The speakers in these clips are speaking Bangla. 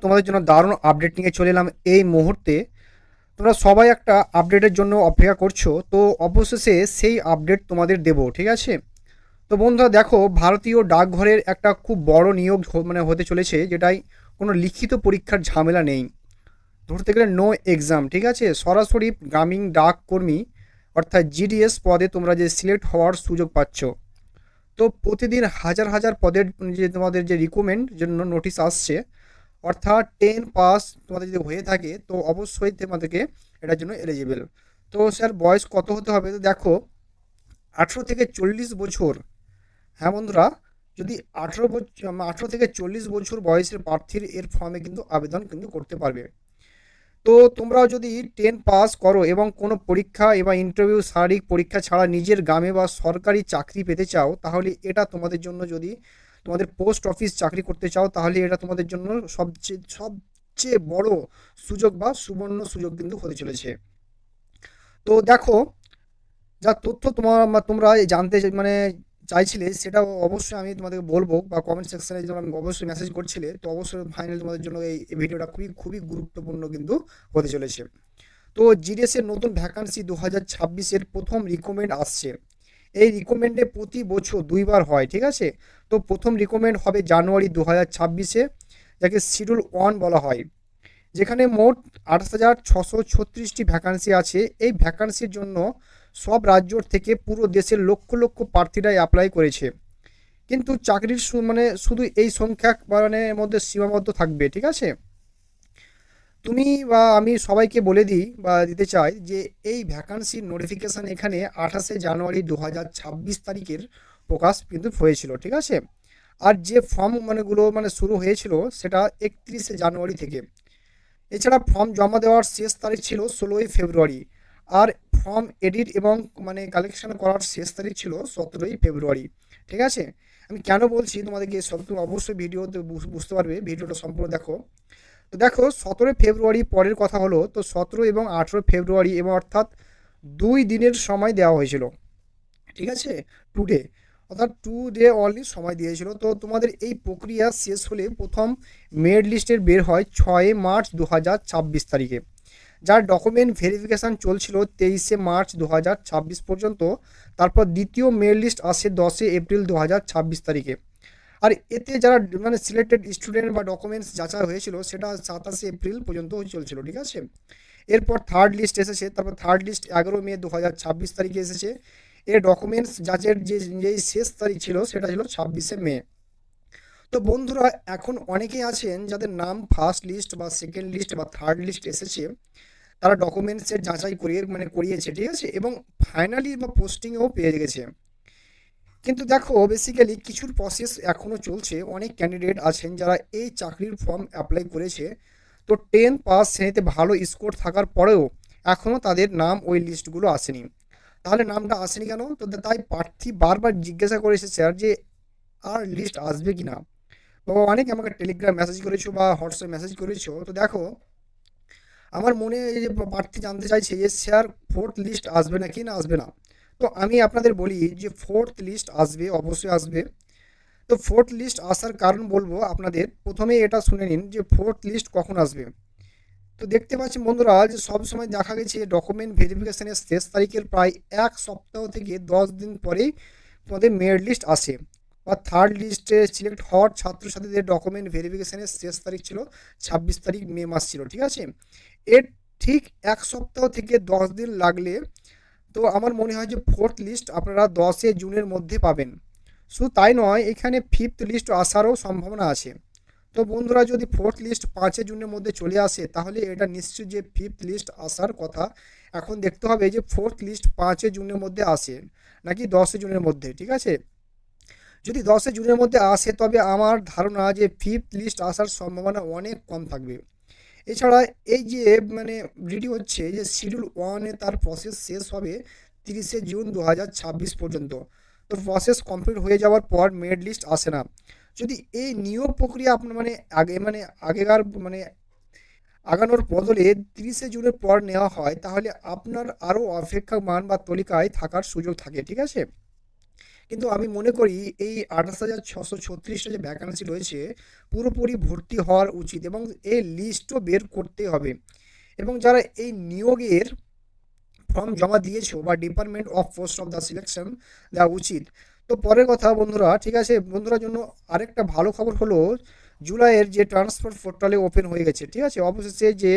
তোমাদের জন্য দারুণ আপডেট নিয়ে চলে এলাম এই মুহূর্তে। তোমরা সবাই একটা আপডেটের জন্য অপেক্ষা করছো, তো অবশেষে সেই আপডেট তোমাদের দেব, ঠিক আছে? তো বন্ধুরা দেখো, ভারতীয় ডাকঘরের একটা খুব বড় নিয়োগ হতে চলেছে, যেটাই কোনো লিখিত পরীক্ষার ঝামেলা নেই। ধরতে গেলে নো এক্সাম, ঠিক আছে? সরাসরি গ্রামীণ ডাক কর্মী অর্থাৎ জিডিএস পদে তোমরা যে সিলেক্ট হওয়ার সুযোগ পাচ্ছ। তো প্রতিদিন হাজার হাজার পদের যে তোমাদের যে রিক্রুটমেন্ট জন্য নোটিশ আসছে, অর্থাৎ 10 পাস তোমাদের যদি হয়ে থাকে তো অবশ্যই তোমাদেরকে এটার জন্য এলিজিবল। তো স্যার বয়স কত হতে হবে? তো দেখো, 18 থেকে 40 বছর। হ্যাঁ বন্ধুরা, যদি 18 থেকে 40 বছর বয়সের প্রার্থীর এর ফর্মে কিন্তু আবেদন কিন্তু করতে পারবে। তো তোমরা যদি 10 পাস করো এবং কোনো পরীক্ষা এবং ইন্টারভিউ শারীরিক পরীক্ষা ছাড়া নিজের গ্রামে বা সরকারি চাকরি পেতে চাও, তাহলে এটা তোমাদের জন্য, যদি তোমাদের পোস্ট অফিস চাকরি করতে চাও, তাহলে এটা তোমাদের জন্য সবচেয়ে সবচেয়ে বড় সুযোগ বা সুবর্ণ সুযোগ কিন্তু হতে চলেছে। তো দেখো, যা তথ্য তোমরা জানতে চাইছিলে, সেটা অবশ্যই আমি তোমাদেরকে বলবো, বা কমেন্ট সেকশনে যেমন অবশ্যই মেসেজ করছিলে, তো অবশ্যই ফাইনালি তোমাদের জন্য এই ভিডিওটা খুবই খুবই গুরুত্বপূর্ণ কিন্তু হতে চলেছে। তো জিডিএস এর নতুন ভ্যাকান্সি 2026-এর প্রথম রিক্রুটমেন্ট আসছে। এই রিক্রুটমেন্টে প্রতি বছর 2বার হয়, ঠিক আছে? তো প্রথম রিক্রুটমেন্ট হবে জানুয়ারি 2026-এ, যাকে শিডিউল 1 বলা হয়, যেখানে মোট 28,636টি ভ্যাকান্সি আছে। এই ভ্যাকান্সির জন্য সব রাজ্য থেকে পুরো দেশের লক্ষ লক্ষ প্রার্থীরা অ্যাপ্লাই করেছে। কিন্তু চাকরির শুধু এই সংখ্যা মধ্যে সীমাবদ্ধ থাকবে, ঠিক আছে? তুমি বা আমি সবাইকে বলে দিই বা দিতে চাই যে এই ভ্যাকান্সির নোটিফিকেশান এখানে 28শে জানুয়ারি 2026 তারিখের প্রকাশ কিন্তু হয়েছিল, ঠিক আছে? আর যে ফর্ম শুরু হয়েছিল সেটা 31শে জানুয়ারি থেকে। এছাড়া ফর্ম জমা দেওয়ার শেষ তারিখ ছিল 16ই ফেব্রুয়ারি। আর ফর্ম এডিট এবং কালেকশন করার শেষ তারিখ ছিল 17ই ফেব্রুয়ারি, ঠিক আছে? আমি কেন বলছি তোমাদেরকে সব, তুমি অবশ্যই ভিডিওতে বুঝতে পারবে, ভিডিওটা সম্পূর্ণ দেখো। তো দেখো, 17ই ফেব্রুয়ারি পরের কথা হলো, তো 17 এবং 18 ফেব্রুয়ারি, এবং অর্থাৎ 2 দিনের সময় দেওয়া হয়েছিল, ঠিক আছে? টুডে, অর্থাৎ 2 ডে অনলি সময় দিয়েছিল। তো তোমাদের এই প্রক্রিয়া শেষ হলে প্রথম মেরিট লিস্টের বের হয় 6 মার্চ 2026 তারিখে, যার ডকুমেন্ট ভেরিফিকেশান চলছিল 23 মার্চ 2026 পর্যন্ত। তারপর দ্বিতীয় মেরিট লিস্ট আসে 10 এপ্রিল 2026 তারিখে। আর এতে যারা সিলেক্টেড স্টুডেন্ট বা ডকুমেন্টস যাচাই হয়েছিল, সেটা 27 এপ্রিল পর্যন্ত চলছিল, ঠিক আছে? এরপর থার্ড লিস্ট এসেছে, তারপর থার্ড লিস্ট 11 মে 2026 তারিখে এসেছে। এর ডকুমেন্টস যাচের যেই শেষ তারিখ ছিল সেটা ছিল 26 মে। তো বন্ধুরা, এখন অনেকেই আছেন যাদের নাম ফার্স্ট লিস্ট বা সেকেন্ড লিস্ট বা থার্ড লিস্ট এসেছে, তারা ডকুমেন্টসের যাচাই করিয়েছে, ঠিক আছে, এবং ফাইনালি বা পোস্টিংও পেয়ে গেছে। কিন্তু দেখো, বেসিক্যালি কিছুর প্রসেস এখনও চলছে। অনেক ক্যান্ডিডেট আছেন যারা এই চাকরির ফর্ম অ্যাপ্লাই করেছে, তো 10 পাস শ্রেণীতে ভালো স্কোর থাকার পরেও এখনও তাদের নাম ওই লিস্টগুলো আসেনি। তাহলে নামটা আসেনি কেন? তো তাই প্রার্থী বারবার জিজ্ঞাসা করেছে স্যার যে আর লিস্ট আসবে কি না। বাবা, অনেকে আমাকে টেলিগ্রাম মেসেজ করেছো বা হোয়াটসঅ্যাপ মেসেজ করেছো। তো দেখো, আমার মনে এই যে প্রার্থী জানতে চাইছে যে স্যার ফোর্থ লিস্ট আসবে না কি না আসবে না। তো আমি আপনাদের বলি যে ফোর্থ লিস্ট আসবে, অবশ্যই আসবে। তো ফোর্থ লিস্ট আসার কারণ বলবো আপনাদের, প্রথমেই এটা শুনে নিন যে ফোর্থ লিস্ট কখন আসবে। তো দেখতে পাচ্ছি বন্ধুরা, যে সবসময় দেখা গেছে ডকুমেন্ট ভেরিফিকেশনের শেষ তারিখের প্রায় 1 সপ্তাহ থেকে 10 দিন পরেই তোমাদের মেরিট লিস্ট আসে। বা থার্ড লিস্টে সিলেক্ট হওয়ার ছাত্রছাত্রীদের ডকুমেন্ট ভেরিফিকেশনের শেষ তারিখ ছিল 26 তারিখ মে মাস ছিল, ঠিক আছে? এর ঠিক 1 সপ্তাহ থেকে 10 দিন লাগলে, তো আমার মনে হয় যে ফোর্থ লিস্ট আপনারা 10 জুনের মধ্যে পাবেন। শুধু তাই নয়, এখানে ফিফথ লিস্ট আসারও সম্ভাবনা আছে। তো বন্ধুরা, যদি ফোর্থ লিস্ট 5 জুনের মধ্যে চলে আসে, তাহলে এটা নিশ্চয়ই যে ফিফথ লিস্ট আসার কথা। এখন দেখতে হবে যে ফোর্থ লিস্ট 5 জুনের মধ্যে আসে নাকি 10 জুনের মধ্যে, ঠিক আছে? যদি 10 জুনের মধ্যে আসে, তবে আমার ধারণা যে ফিফথ লিস্ট আসার সম্ভাবনা অনেক কম থাকবে। এছাড়া এই যে রেডি হচ্ছে যে শিডিউল 1-এ তার প্রসেস শেষ হবে 30শে জুন 2026 পর্যন্ত। তো প্রসেস কমপ্লিট হয়ে যাওয়ার পর মেরিট লিস্ট আসে না। যদি এই নিয়োগ প্রক্রিয়া আপনার আগে আগেকার আগানোর বদলে 30শে জুনের পর নেওয়া হয়, তাহলে আপনার আরও অপেক্ষমান বা তালিকায় থাকার সুযোগ থাকে, ঠিক আছে? কিন্তু আমি মনে করি এই 28,636টা যে ভ্যাকান্সি রয়েছে পুরোপুরি ভর্তি হওয়ার উচিত, এবং এই লিস্টও বের করতে হবে। এবং যারা এই নিয়োগের ফর্ম জমা দিয়েছো বা department of post of the selection দেওয়া উচিত। তো পরের কথা বন্ধুরা, ঠিক আছে, বন্ধুরা জন্য আরেকটা ভালো খবর হলো জুলাইয়ের যে ট্রান্সপোর্ট পোর্টালে ওপেন হয়ে গেছে, ঠিক আছে, অবশেষে যে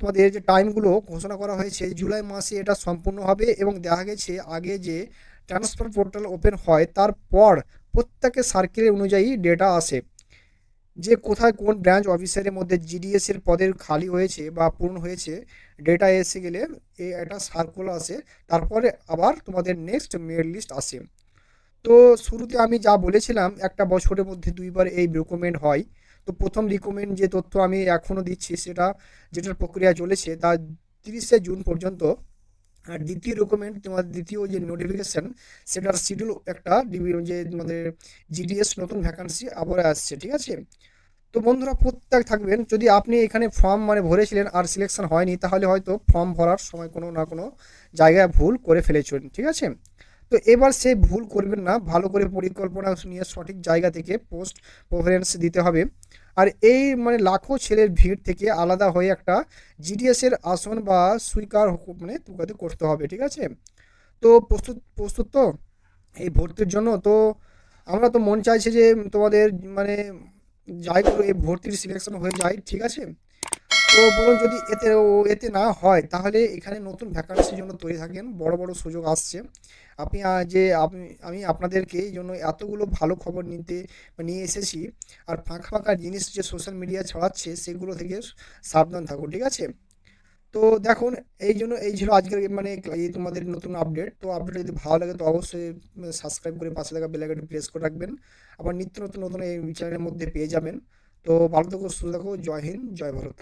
তোমাদের যে টাইমগুলো ঘোষণা করা হয়েছে জুলাই মাসে এটা সম্পূর্ণ হবে। এবং দেখা গেছে আগে যে ট্রান্সপোর্ট পোর্টাল ওপেন হয় তারপর প্রত্যেকের সার্কেলের অনুযায়ী ডেটা আসে যে কোথায় কোন ব্রাঞ্চ অফিসারের মধ্যে জিডিএস এর পদের খালি হয়েছে বা পূর্ণ হয়েছে। ডেটা এসে গেলে একটা সার্কুলার আসে, তারপরে আবার তোমাদের নেক্সট মেরিট লিস্ট আসে। তো শুরুতে আমি যা বলেছিলাম একটা বছরের মধ্যে দুইবার এই রিকমেন্ড হয়। তো প্রথম রিকমেন্ড যে তথ্য আমি এখনও দিচ্ছি সেটা, যেটার প্রক্রিয়া চলেছে তা 30শে জুন পর্যন্ত। আর দ্বিতীয় রিকমেন্ড তোমাদের দ্বিতীয় যে নোটিফিকেশন সেটার শিডিউল একটা যে তোমাদের জিডিএস নতুন ভ্যাকান্সি আবার আসছে, ঠিক আছে। তো বন্ধুরা প্রত্যেক থাকবেন, যদি আপনি এখানে ফর্ম মানে ভরেছিলেন আর সিলেকশন হয়নি তাহলে হয়তো ফর্ম ভরার সময় কোনো না কোনো জায়গায় ভুল করে ফেলেছেন, ঠিক আছে। তো এবার সেই ভুল করবেন না, ভালো করে পরিকল্পনা নিয়ে সঠিক জায়গা থেকে পোস্ট প্রেফারেন্স দিতে হবে। আর এই মানে লাখো ছেলের ভিড় থেকে আলাদা হয়ে একটা জিডিএস এর আসন বা সুইকার মানে তুকাতে করতে হবে, ঠিক আছে। তো প্রস্তুত প্রস্তুত তো এই ভর্তির জন্য। তো আমরা তো মন চাইছে যে তোমাদের মানে যাই করো এই ভর্তির সিলেকশন হয়ে যায়, ঠিক আছে। তো বলুন যদি এতে না হয় তাহলে এখানে নতুন ভ্যাকান্সির জন্য তৈরি থাকেন, বড় বড় সুযোগ আসছে। আপনি যে আমি আপনাদেরকে এই জন্য এতগুলো ভালো খবর নিয়ে এসেছি। আর ফাঁকা ফাঁকা জিনিস যে সোশ্যাল মিডিয়া ছড়াচ্ছে সেগুলো থেকে সাবধান থাকুন, ঠিক আছে। তো দেখুন, এই জন্য এই ছিল আজকের মানে এই তোমাদের নতুন আপডেট। তো আপডেট যদি ভালো লাগে তো অবশ্যই সাবস্ক্রাইব করে পাশে থাকা বেল আইকনটি প্রেস করে রাখবেন। আবার নিত্য নতুন নতুন এই চ্যানেলের মধ্যে পেয়ে যাবেন। তো ভালো থাকো, সুস্থ থাকো, জয় হিন্দ, জয় ভারত।